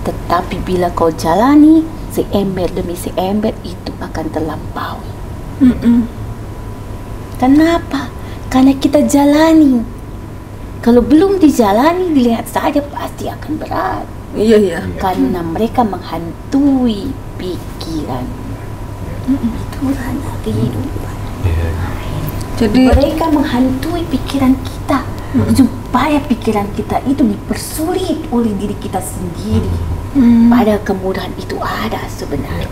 Tetapi bila kau jalani seember demi seember, itu akan terlampaui. Kenapa? Karena kita jalani. Kalau belum dijalani, dilihat saja pasti akan berat. Iya, iya. Karena mereka menghantui pikiran. Itulah kehidupan. Jadi Mereka menghantui pikiran kita supaya pikiran kita itu dipersulit oleh diri kita sendiri. Padahal kemudahan itu ada sebenarnya.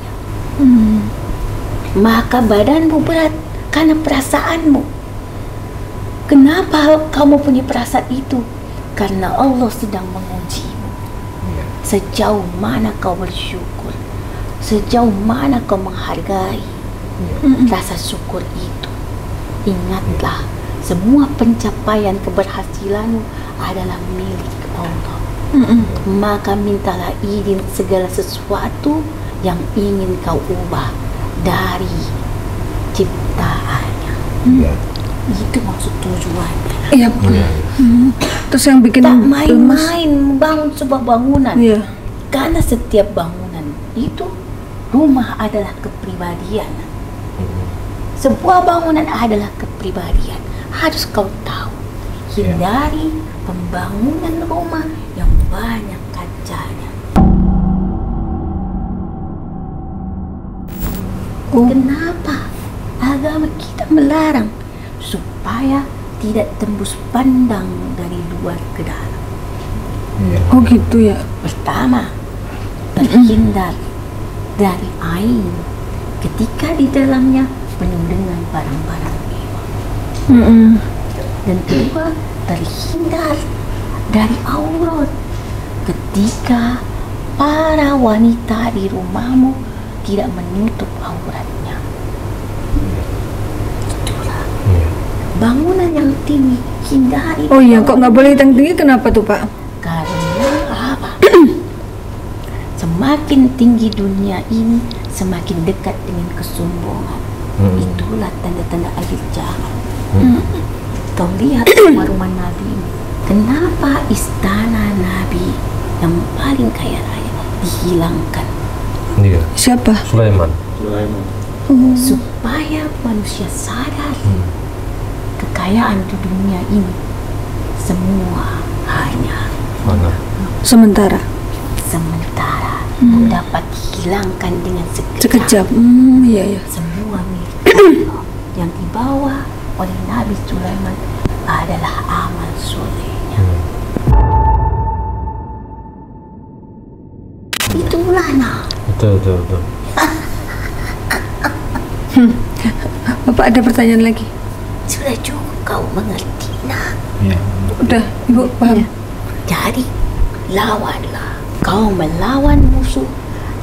Maka badanmu berat karena perasaanmu. Kenapa kamu punya perasaan itu? Karena Allah sedang mengujimu. Sejauh mana kau bersyukur, sejauh mana kau menghargai rasa syukur itu. Ingatlah, semua pencapaian keberhasilanmu adalah milik Allah. Maka mintalah izin segala sesuatu yang ingin kau ubah dari ciptaannya. Ya. Itu maksud tujuannya. iya. Terus yang bikin Tak lemes. main-main membangun sebuah bangunan. Iya. Karena setiap bangunan itu, rumah adalah kepribadian. Sebuah bangunan adalah kepribadian. Harus kau tahu. Hindari pembangunan rumah yang banyak kacanya. Kenapa agama kita melarang? Supaya tidak tembus pandang dari luar ke dalam. Oh gitu ya. Pertama, terhindar dari air ketika di dalamnya penuh dengan barang-barang mewah. Dan kedua, terhindar dari aurat ketika para wanita di rumahmu tidak menutup auratnya. Itulah bangunan yang tinggi, hindari. Oh iya, kok nggak boleh yang tinggi? Kenapa tuh Pak? Karena apa? Semakin tinggi dunia ini, semakin dekat dengan kesombongan. Itulah tanda-tanda akhir zaman. Kau lihat rumah-rumah Nabi ini. Kenapa istana Nabi yang paling kaya raya dihilangkan? Iya. Siapa? Sulaiman. Supaya manusia sadar kekayaan di dunia ini semua hanya Sementara. dapat dihilangkan dengan Sekejap. Iya ya. Semua milik Allah yang dibawa oleh Nabi Sulaiman adalah amal solehnya. Itulah Betul. Bapak ada pertanyaan lagi? Sudah cukup kau mengerti, nak. Ya. Udah, Ibu paham. Jadi, lawanlah. Kau melawan musuh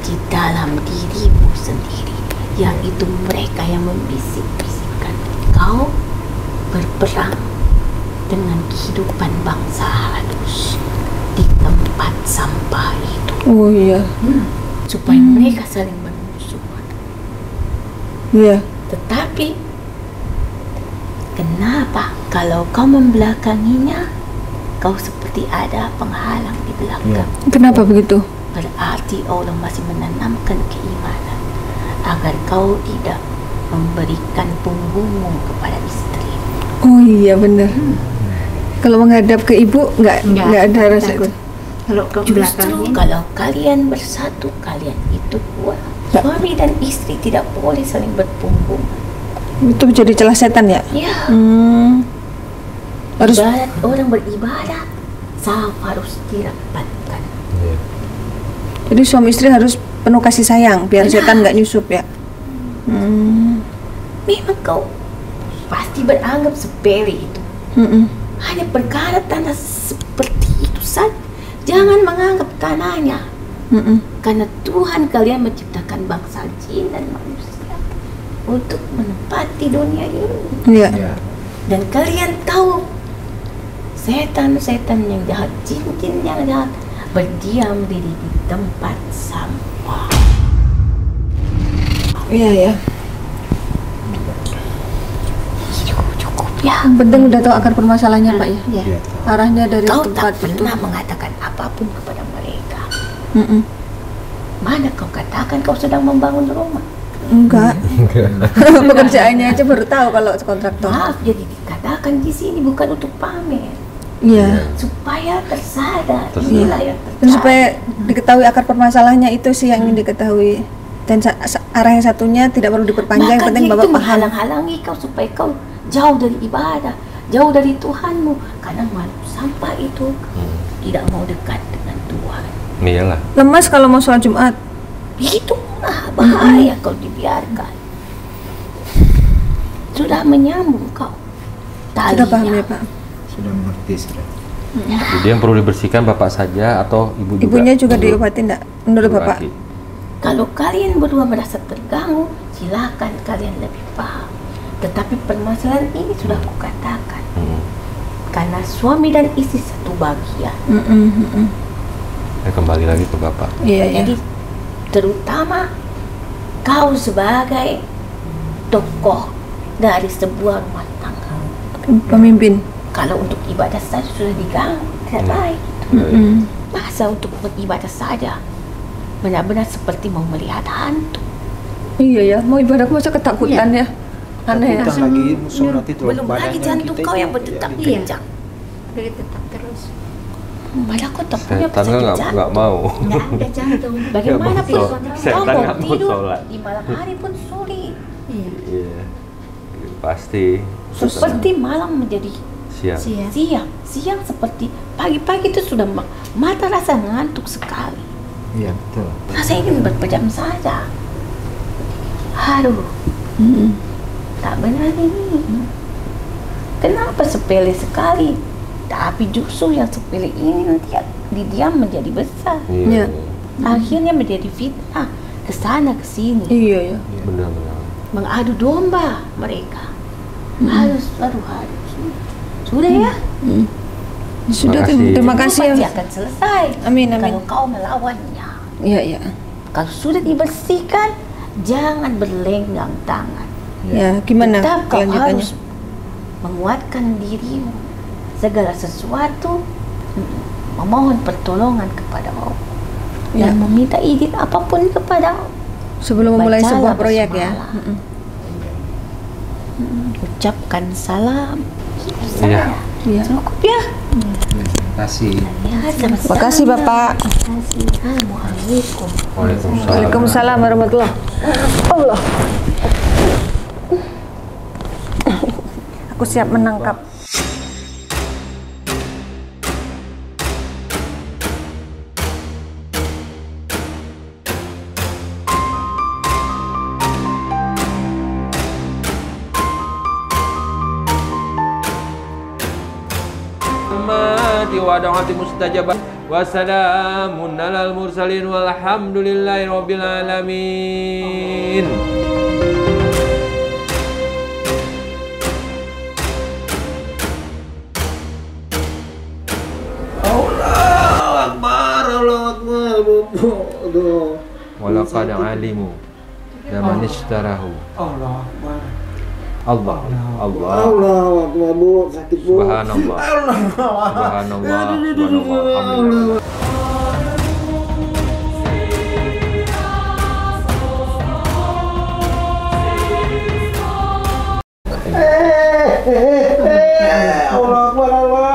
di dalam dirimu sendiri. Yang itu mereka yang membisik-bisikkan. Kau berperang dengan kehidupan bangsa halus di tempat sampah itu. Oh iya. Supaya mereka saling bermusuhan. Iya. Tetapi, kenapa kalau kau membelakanginya, kau seperti ada penghalang di belakang? Kenapa begitu? Berarti Allah masih menanamkan keimanan agar kau tidak memberikan punggungmu kepada istri. Oh iya benar. Kalau menghadap ke ibu nggak ada rasa itu. Kalau ke Justru belakangnya kalau kalian bersatu, kalian itu kuat. Suami dan istri tidak boleh saling berpunggung. Itu menjadi celah setan ya? Ya, Harus ibarat orang beribadah, sahab harus dirapatkan. jadi suami istri harus penuh kasih sayang biar Benar. setan nggak nyusup ya. Memang kau pasti beranggap sepele itu. Hanya perkara tanah seperti itu saja. Jangan menganggap tanahnya. Karena Tuhan kalian menciptakan bangsa jin dan manusia untuk menempati dunia ini. Iya. Ya. Dan kalian tahu setan-setan yang jahat, jin-jin yang jahat berdiam diri di tempat sampah. Iya ya. Cukup ya. Yang penting udah tahu akar permasalahannya Pak ya. ya. Ya. Arahnya dari Kau tempat tak itu. pernah mengatakan apapun kepada mereka. Mm-mm. Mana kau katakan kau sedang membangun rumah? Enggak. Pekerjaannya aja baru tahu kalau kontraktor. Maaf, jadi dikatakan di sini bukan untuk pamer, Iya. supaya tersadar. Tersadar. Inilah yang Dan terjadi. supaya diketahui akar permasalahannya itu sih yang ingin diketahui. Dan arah yang satunya tidak perlu diperpanjang, yang Maka penting dia Bapak itu paham. menghalang-halangi kau supaya kau jauh dari ibadah, jauh dari Tuhanmu. Karena makhluk sampah itu tidak mau dekat dengan Tuhan. Iyalah. Lemas kalau mau sholat Jumat. Itulah bahaya kalau dibiarkan. Sudah menyambung kau. Sudah paham Talinya. ya Pak? Sudah mengerti sudah. Jadi yang perlu dibersihkan bapak saja atau ibu juga? Ibunya juga Menurut- diobatin enggak? Menurut Bapak? laki. Kalau kalian berdua merasa terganggu, silakan kalian lebih paham. Tetapi permasalahan ini sudah kukatakan. Karena suami dan istri satu bagian. Kembali lagi ke bapak. Iya, iya. Jadi terutama kau sebagai tokoh dari sebuah rumah tangga. Pemimpin. Kalau untuk ibadah saja sudah diganggu, tidak baik. Masa untuk beribadah saja benar-benar seperti mau melihat hantu. Iya ya, mau ibadah masa ketakutan ya. Aneh ya. Takutan lagi sholat itu Belum lagi badannya jantung kita kau itu yang berdetak jadi- Iya. kencang. Dari tetap terus. Padahal kau tak punya Setan kan penyakit nggak jantung. mau. Nggak ada jantung. Bagaimana Nggak pun mau kau setan mau nggak mau tidur sholat. di malam hari pun sulit. Iya. Iya. Pasti. Seperti malam menjadi Siap. Siap. siang seperti pagi-pagi itu sudah mata rasa ngantuk sekali. Iya betul. Rasa ingin berpejam saja. Aduh, tak benar ini. Kenapa sepele sekali? Tapi justru yang sepele ini nanti didiam menjadi besar. Iya. Akhirnya menjadi fitnah ke sana ke sini. Iya ya. Benar-benar. Mengadu domba mereka. Harus. Sudah ya? Sudah, Makasih. terima kasih Pasti ya. akan selesai. Amin, amin. Kalau kau melawannya. Iya, iya. Kalau sudah dibersihkan, jangan berlenggang tangan. Ya, gimana Tetap kau kelanjutannya? harus menguatkan dirimu. Segala sesuatu memohon pertolongan kepada Allah. Ya. Dan meminta izin apapun kepada Allah. Sebelum memulai Bacalah sebuah proyek ya. basmalah. Ucapkan salam. Iya. Iya. Cukup ya. Terima kasih. Ya, sama-sama. Terima kasih Bapak. Assalamualaikum. Waalaikumsalam. Waalaikumsalam warahmatullahi Allah. Aku siap menangkap. kalimati wa da'wati mustajabah. Wassalamun alal mursalin walhamdulillahi rabbil alamin. Allah Akbar. Walaqad alimu man ishtarahu. Allah Akbar. Allah Allah Akbar, Bu. Sakit, Bu. Subhanallah. Subhanallah. Alhamdulillah. Allah Akbar, Allah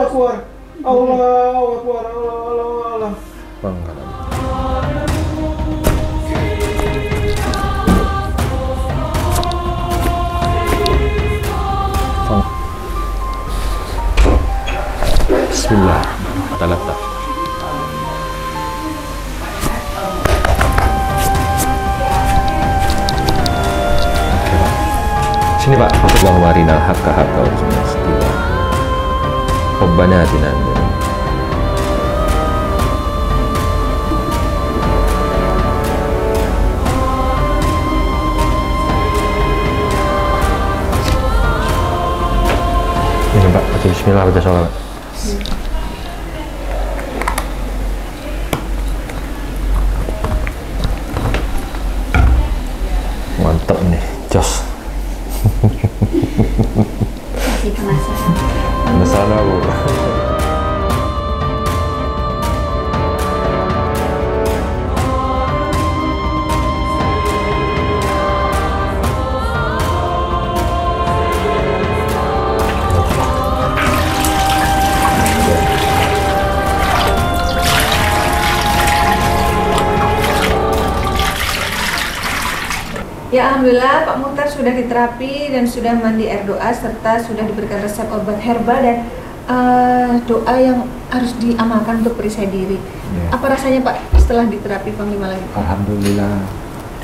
Akbar. Allah Akbar, Allah. Bismillah. Talata. Sini Pak, Allahumma arinal haqqa haqqa warzuqna ittiba'ah. Rabbana atina min ladunka. Ini Pak, baca bismillah, baca sholawat. Mantap nih, jos. Masih penasaran. Masalah Bu. Ya alhamdulillah Pak Mukhtar sudah diterapi dan sudah mandi air doa serta sudah diberikan resep obat herbal dan doa yang harus diamalkan untuk perisai diri. Ya. Apa rasanya Pak setelah diterapi Panglima lagi? Alhamdulillah,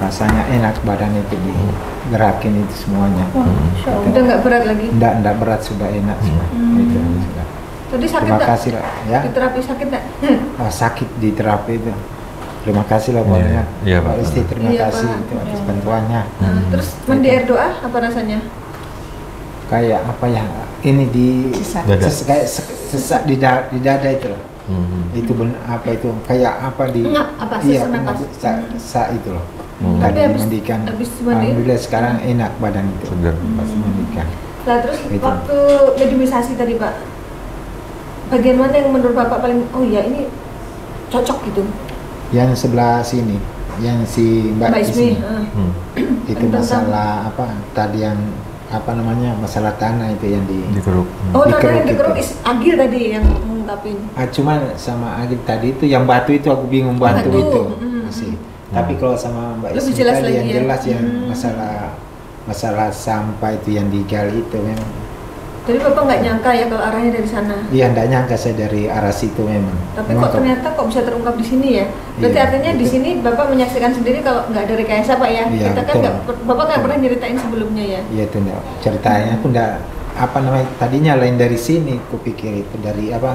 rasanya enak badan itu digerakin itu semuanya. Masya Allah. Udah nggak berat lagi? Enggak berat, sudah enak semua. Itu sudah. Tadi sakit Terima nggak? kasih lah ya. Diterapi sakit nggak? Sakit di terapi itu. Terima kasih lah pokoknya. Iya, Pak Pak. Isti, terima Iya, kasih Pak. itu atas bantuannya. Nah, terus mandi air doa apa rasanya? Kayak apa ya? Ini di Dada. kayak sesak di dada itu loh. Itu apa itu? Kayak apa di Ngap, apa? iya, Sesak napas. sesak itu loh. Hmm. Tadi Tapi habis dimandikan. mandi? Alhamdulillah sekarang enak badan itu. Segar. Pas mandikan. Nah terus Itu. waktu mediumisasi tadi Pak, bagian mana yang menurut Bapak paling, oh iya ini cocok gitu? Yang sebelah sini, yang si Mbak Ismi. Ismi. Itu Tentang- masalah apa? Tadi yang apa namanya? Masalah tanah itu yang di Dikeruk. Oh, Dikeruk tanah yang dikeruk itu. Agil tadi yang mengungkapin. Cuma sama Agil tadi itu yang batu itu aku bingung batu Batu, itu mm. masih. Tapi kalau sama Mbak Lebih Ismi jelas tadi lagi yang ya. jelas yang Mm. masalah sampah itu yang digali itu memang. Jadi Bapak nggak nyangka ya kalau arahnya dari sana. Iya, enggak nyangka saya dari arah situ memang. Tapi Memang kok ternyata kok bisa terungkap di sini ya? Berarti Iya, artinya di betul. sini Bapak menyaksikan sendiri kalau nggak ada rekayasa Pak ya? Iya, Kita kan betul. Bapak nggak pernah nyeritain sebelumnya ya? Iya itu enggak. Ceritanya aku enggak apa namanya tadinya lain dari sini, kupikir itu dari apa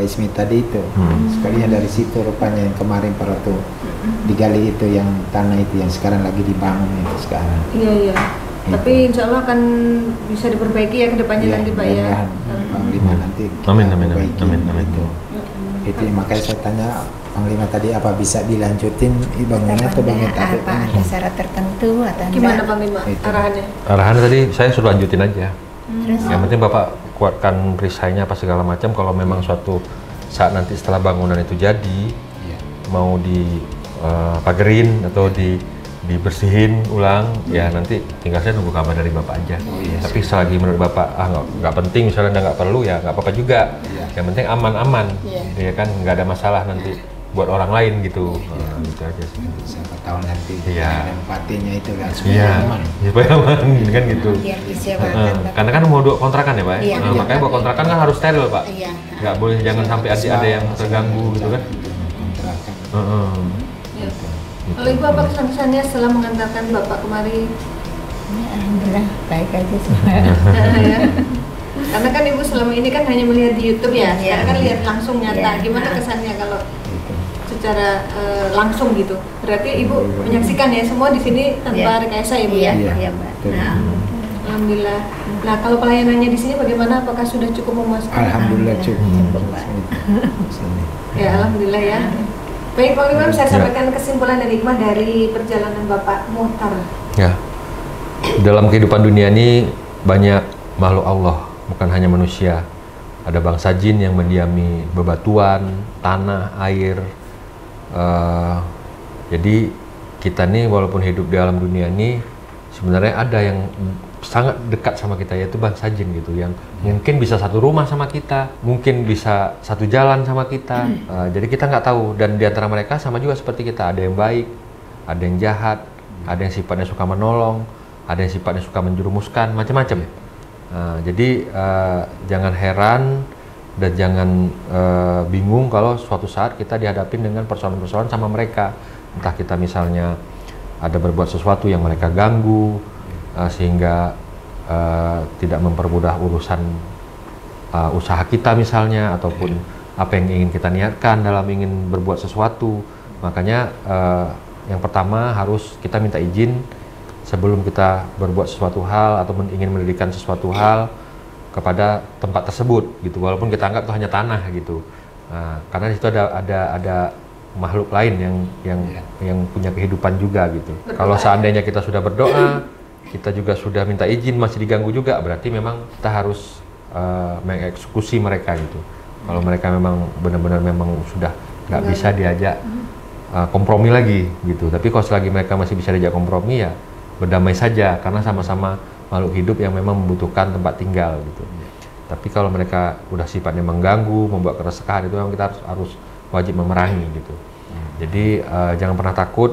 Mbak Ismi tadi itu. Sekalinya dari situ rupanya yang kemarin para tuh digali itu yang tanah itu yang sekarang lagi dibangun itu sekarang. Iya iya. Tapi insya Allah akan bisa diperbaiki ya ke depannya Iya, nanti Pak ya. mudah-mudahan Panglima nanti kita Amin, amin, amin, perbaiki amin, amin. gitu. Itu makanya saya tanya Panglima tadi apa bisa dilanjutin bangunnya atau bangun tapi Apa ada syarat tertentu atau Gimana enggak? Panglima Itu. arahannya? Arahannya tadi saya suruh lanjutin aja. Terus Yang penting Bapak kuatkan perisainya apa segala macam. Kalau memang suatu saat nanti setelah bangunan itu jadi, Iya. mau di pagerin atau dibersihin ulang, ya nanti tinggal saya nunggu kabar dari Bapak aja. Tapi selagi menurut Bapak nggak penting, misalnya nggak perlu ya nggak apa-apa juga. Yang penting aman-aman, ya kan nggak ada masalah nanti buat orang lain gitu. Gitu aja sih. Siapa tahu nanti Iya. ada empatinya itu kan Iya, aman. supaya aman kan gitu. biar Heeh. disewakan. Karena kan mau dua kontrakan ya Pak. Iya, Nah, iya. makanya buat kontrakan kan harus steril Pak. Iya. Nggak boleh jangan sampai ada yang terganggu gitu kan. Kontrakan. Heeh. Ya. Kalau Ibu apa kesan-kesannya setelah mengantarkan Bapak kemari? Ya, alhamdulillah baik aja semua. Ya. Karena kan Ibu selama ini kan hanya melihat di YouTube ya, sekarang kan lihat langsung nyata. Iya. Gimana kesannya kalau secara langsung gitu? Berarti Ibu menyaksikan ya semua di sini tanpa rekayasa ya Bu ya? Iya, Mbak. Nah, Alhamdulillah. Nah, kalau pelayanannya di sini bagaimana? Apakah sudah cukup memuaskan? Alhamdulillah cukup. Ya, alhamdulillah ya. Baik Pak Imam, saya sampaikan kesimpulan dan hikmah dari perjalanan Bapak Muhtar. Ya, dalam kehidupan dunia ini banyak makhluk Allah, bukan hanya manusia. Ada bangsa jin yang mendiami bebatuan, tanah, air. Jadi kita nih walaupun hidup di alam dunia ini sebenarnya ada yang sangat dekat sama kita, yaitu bangsa jin gitu, yang mungkin bisa satu rumah sama kita, mungkin bisa satu jalan sama kita. Jadi kita nggak tahu, dan di antara mereka sama juga seperti kita, ada yang baik, ada yang jahat, ada yang sifatnya suka menolong, ada yang sifatnya suka menjerumuskan, macam-macam. Jadi jangan heran dan jangan bingung kalau suatu saat kita dihadapin dengan persoalan-persoalan sama mereka. Entah kita misalnya ada berbuat sesuatu yang mereka ganggu, sehingga tidak mempermudah urusan usaha kita misalnya, ataupun apa yang ingin kita niatkan dalam ingin berbuat sesuatu. Makanya yang pertama harus kita minta izin sebelum kita berbuat sesuatu hal atau ingin mendirikan sesuatu hal kepada tempat tersebut gitu, walaupun kita anggap itu hanya tanah gitu. Karena di situ ada makhluk lain yang punya kehidupan juga gitu. Kalau seandainya kita sudah berdoa, kita juga sudah minta izin masih diganggu juga, berarti memang kita harus mengeksekusi mereka gitu. Kalau mereka memang benar-benar memang sudah nggak bisa diajak kompromi lagi gitu. Tapi kalau selagi mereka masih bisa diajak kompromi, ya berdamai saja, karena sama-sama makhluk hidup yang memang membutuhkan tempat tinggal gitu. Tapi kalau mereka udah sifatnya mengganggu, membuat keresahan, itu memang kita harus wajib memerangi gitu. Jadi jangan pernah takut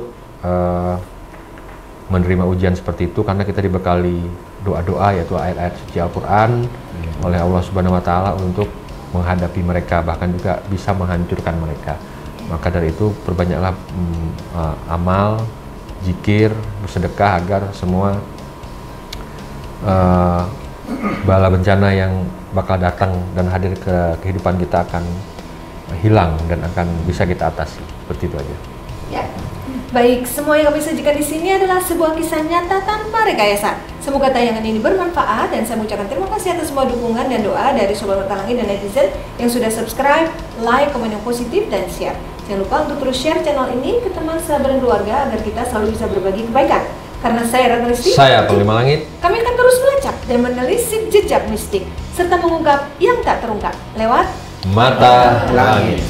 menerima ujian seperti itu, karena kita dibekali doa-doa, yaitu ayat-ayat suci Al-Quran oleh Allah Subhanahu Wa Taala untuk menghadapi mereka, bahkan juga bisa menghancurkan mereka. Maka dari itu perbanyaklah amal, zikir, bersedekah, agar semua bala bencana yang bakal datang dan hadir ke kehidupan kita akan hilang dan akan bisa kita atasi. Seperti itu aja. Ya. Baik, semua yang kami sajikan di sini adalah sebuah kisah nyata tanpa rekayasa. Semoga tayangan ini bermanfaat, dan saya mengucapkan terima kasih atas semua dukungan dan doa dari Sobat Mata Langit dan netizen yang sudah subscribe, like, komen yang positif, dan share. Jangan lupa untuk terus share channel ini ke teman, sahabat, dan keluarga agar kita selalu bisa berbagi kebaikan. Karena saya Ratna Listi, saya Panglima Langit, kami akan terus melacak dan menelisik jejak mistik serta mengungkap yang tak terungkap lewat Mata Langit.